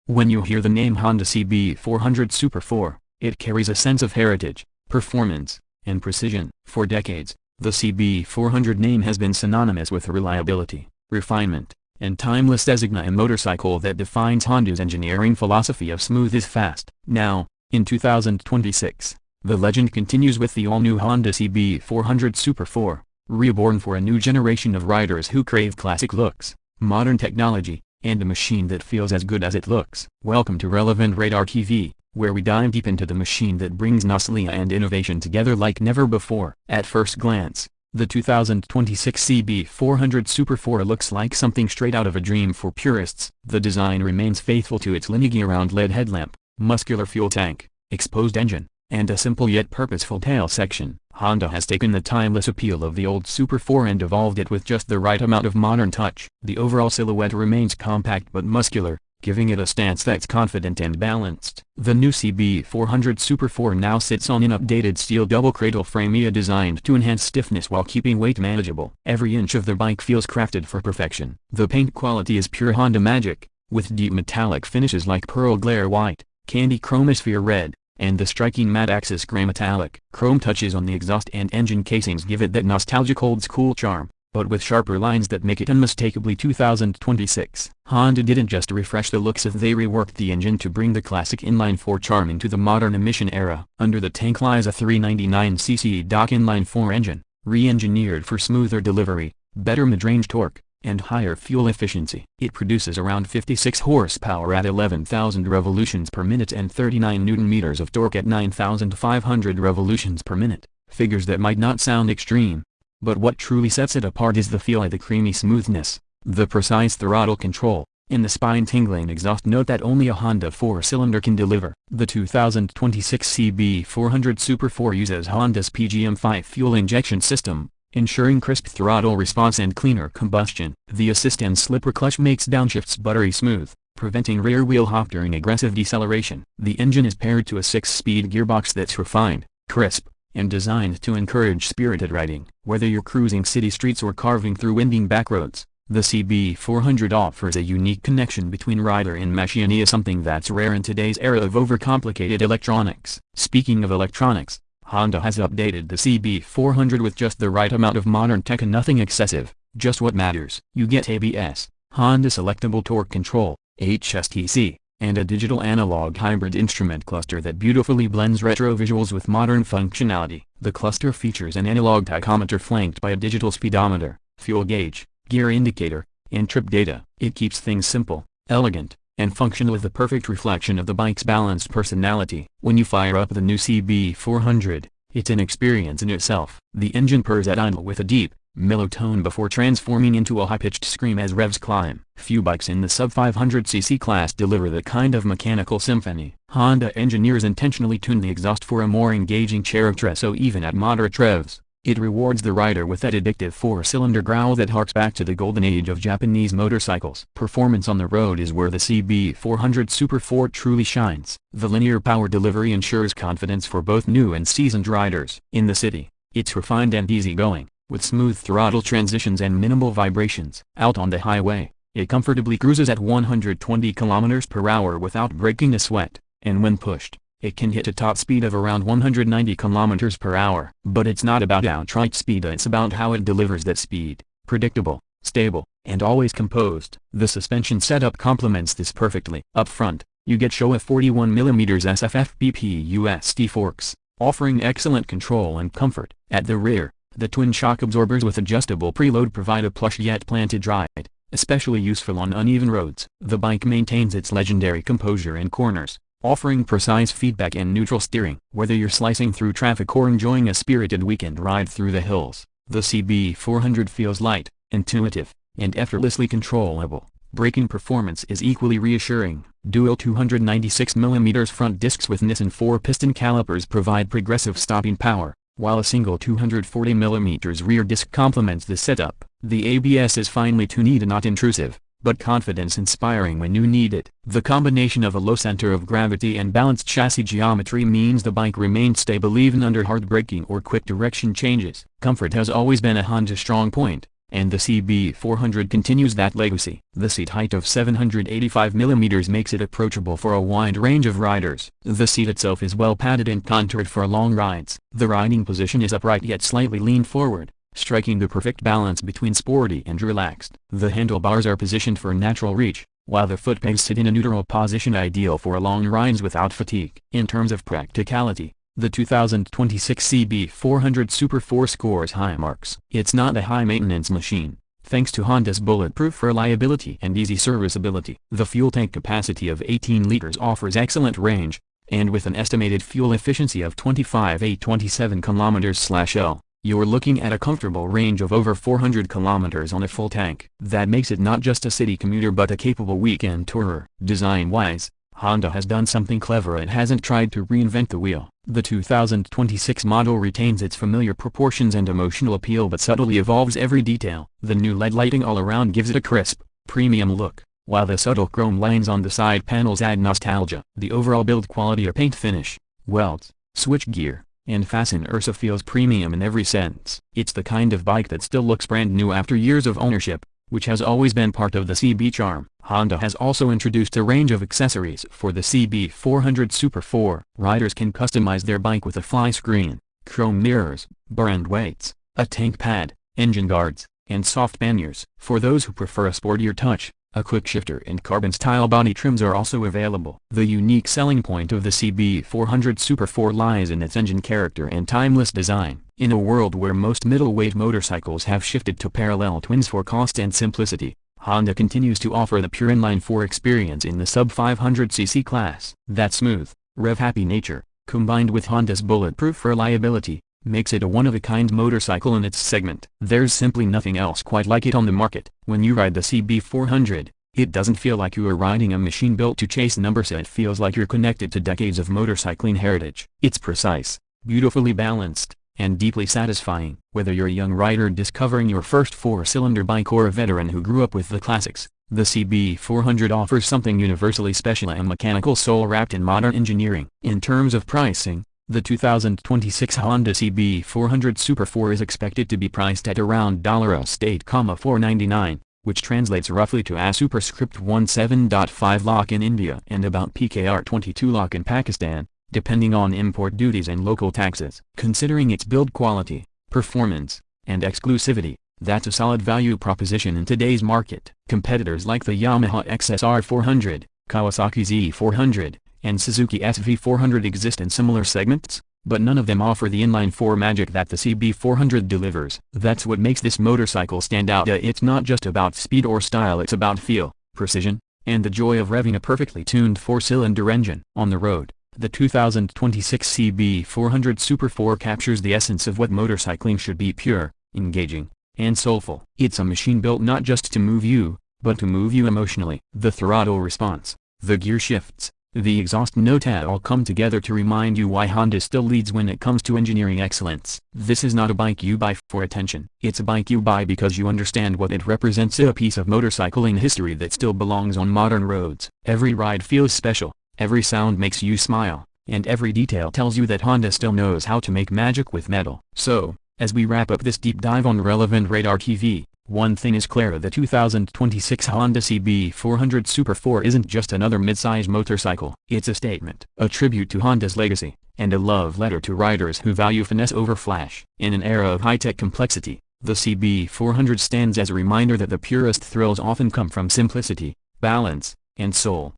When you hear the name Honda CB400 Super Four, it carries a sense of heritage, performance, and precision. For decades, the CB400 name has been synonymous with reliability, refinement, and timeless, designating a motorcycle that defines Honda's engineering philosophy of smooth is fast. Now, in 2026, the legend continues with the all-new Honda CB400 Super Four, reborn for a new generation of riders who crave classic looks, modern technology, and a machine that feels as good as it looks. Welcome to Rev Radar TV, where we dive deep into the machine that brings nostalgia and innovation together like never before. At first glance, the 2026 CB400 Super Four looks like something straight out of a dream for purists. The design remains faithful to its lineage-round LED headlamp, muscular fuel tank, exposed engine, and a simple yet purposeful tail section. Honda has taken the timeless appeal of the old Super Four and evolved it with just the right amount of modern touch. The overall silhouette remains compact but muscular, giving it a stance that's confident and balanced. The new CB400 Super Four now sits on an updated steel double cradle frame designed to enhance stiffness while keeping weight manageable. Every inch of the bike feels crafted for perfection. The paint quality is pure Honda magic, with deep metallic finishes like pearl glare white, candy chromosphere red, and the striking matte axis gray metallic. Chrome touches on the exhaust and engine casings give it that nostalgic old-school charm, but with sharper lines that make it unmistakably 2026. Honda didn't just refresh the looks, they reworked the engine to bring the classic inline-four charm into the modern emission era. Under the tank lies a 399cc stock inline-four engine, re-engineered for smoother delivery, better mid-range torque, and higher fuel efficiency. It produces around 56 horsepower at 11,000 revolutions per minute and 39 Nm of torque at 9,500 revolutions per minute, figures that might not sound extreme. But what truly sets it apart is the feel, the creamy smoothness, the precise throttle control, and the spine-tingling exhaust note that only a Honda four-cylinder can deliver. The 2026 CB400 Super Four uses Honda's PGM5 fuel injection system, ensuring crisp throttle response and cleaner combustion. The assist and slipper clutch makes downshifts buttery smooth, preventing rear-wheel hop during aggressive deceleration. The engine is paired to a 6-speed gearbox that's refined, crisp, and designed to encourage spirited riding. Whether you're cruising city streets or carving through winding backroads, the CB400 offers a unique connection between rider and machine, something that's rare in today's era of overcomplicated electronics. Speaking of electronics, Honda has updated the CB400 with just the right amount of modern tech and nothing excessive, just what matters. You get ABS, Honda Selectable Torque Control, HSTC, and a digital analog hybrid instrument cluster that beautifully blends retro visuals with modern functionality. The cluster features an analog tachometer flanked by a digital speedometer, fuel gauge, gear indicator, and trip data. It keeps things simple, elegant, and functional with the perfect reflection of the bike's balanced personality. When you fire up the new CB400, it's an experience in itself. The engine purrs at idle with a deep, mellow tone before transforming into a high-pitched scream as revs climb. Few bikes in the sub-500cc class deliver that kind of mechanical symphony. Honda engineers intentionally tuned the exhaust for a more engaging character, so even at moderate revs, it rewards the rider with that addictive four-cylinder growl that harks back to the golden age of Japanese motorcycles. Performance on the road is where the CB400 Super Four truly shines. The linear power delivery ensures confidence for both new and seasoned riders. In the city, it's refined and easygoing, with smooth throttle transitions and minimal vibrations. Out on the highway, it comfortably cruises at 120 km/h without breaking a sweat, and when pushed, it can hit a top speed of around 190 km/h. But it's not about outright speed, it's about how it delivers that speed. Predictable, stable, and always composed. The suspension setup complements this perfectly. Up front, you get Showa 41mm SFFBP USD forks, offering excellent control and comfort. At the rear, the twin shock absorbers with adjustable preload provide a plush yet planted ride, especially useful on uneven roads. The bike maintains its legendary composure in corners, offering precise feedback and neutral steering. Whether you're slicing through traffic or enjoying a spirited weekend ride through the hills, the CB400 feels light, intuitive, and effortlessly controllable. Braking performance is equally reassuring. Dual 296mm front discs with Nissan 4-piston calipers provide progressive stopping power, while a single 240mm rear disc complements the setup. The ABS is finely tuned and not intrusive, but confidence-inspiring when you need it. The combination of a low center of gravity and balanced chassis geometry means the bike remains stable even under hard braking or quick direction changes. Comfort has always been a Honda strong point, and the CB400 continues that legacy. The seat height of 785 mm makes it approachable for a wide range of riders. The seat itself is well padded and contoured for long rides. The riding position is upright yet slightly leaned forward, striking the perfect balance between sporty and relaxed. The handlebars are positioned for natural reach, while the foot pegs sit in a neutral position, ideal for long rides without fatigue. In terms of practicality, the 2026 CB400 Super Four scores high marks. It's not a high-maintenance machine, thanks to Honda's bulletproof reliability and easy serviceability. The fuel tank capacity of 18 liters offers excellent range, and with an estimated fuel efficiency of 25.827 km/L, you're looking at a comfortable range of over 400 kilometers on a full tank. That makes it not just a city commuter but a capable weekend tourer. Design-wise, Honda has done something clever. It hasn't tried to reinvent the wheel. The 2026 model retains its familiar proportions and emotional appeal but subtly evolves every detail. The new LED lighting all around gives it a crisp, premium look, while the subtle chrome lines on the side panels add nostalgia. The overall build quality or paint finish, welds, switchgear, and fasteners feels premium in every sense. It's the kind of bike that still looks brand new after years of ownership, which has always been part of the CB charm. Honda has also introduced a range of accessories for the CB400 Super Four. Riders can customize their bike with a fly screen, chrome mirrors, brand weights, a tank pad, engine guards, and soft panniers. For those who prefer a sportier touch, a quick shifter and carbon-style body trims are also available. The unique selling point of the CB400 Super Four lies in its engine character and timeless design. In a world where most middleweight motorcycles have shifted to parallel twins for cost and simplicity, Honda continues to offer the pure inline-four experience in the sub-500cc class. That smooth, rev-happy nature, combined with Honda's bulletproof reliability, makes it a one-of-a-kind motorcycle in its segment. There's simply nothing else quite like it on the market. When you ride the CB400, it doesn't feel like you are riding a machine built to chase numbers. It feels like you're connected to decades of motorcycling heritage. It's precise, beautifully balanced, and deeply satisfying. Whether you're a young rider discovering your first four-cylinder bike or a veteran who grew up with the classics, the CB400 offers something universally special: a mechanical soul wrapped in modern engineering. In terms of pricing, the 2026 Honda CB400 Super Four is expected to be priced at around $8,499, which translates roughly to a superscript 17.5 lakh in India and about PKR 22 lakh in Pakistan, depending on import duties and local taxes. Considering its build quality, performance, and exclusivity, that's a solid value proposition in today's market. Competitors like the Yamaha XSR 400, Kawasaki Z400, and Suzuki SV400 exist in similar segments, but none of them offer the inline-four magic that the CB400 delivers. That's what makes this motorcycle stand out. It's not just about speed or style, it's about feel, precision, and the joy of revving a perfectly tuned four-cylinder engine. On the road, the 2026 CB400 Super Four captures the essence of what motorcycling should be: pure, engaging, and soulful. It's a machine built not just to move you, but to move you emotionally. The throttle response, the gear shifts, the exhaust note all come together to remind you why Honda still leads when it comes to engineering excellence. This is not a bike you buy for attention. It's a bike you buy because you understand what it represents: a piece of motorcycling history that still belongs on modern roads. Every ride feels special, every sound makes you smile, and every detail tells you that Honda still knows how to make magic with metal. So, as we wrap up this deep dive on Rev Radar TV, one thing is clear: the 2026 Honda CB400 Super Four isn't just another mid-size motorcycle. It's a statement, a tribute to Honda's legacy, and a love letter to riders who value finesse over flash. In an era of high-tech complexity, the CB400 stands as a reminder that the purest thrills often come from simplicity, balance, and soul.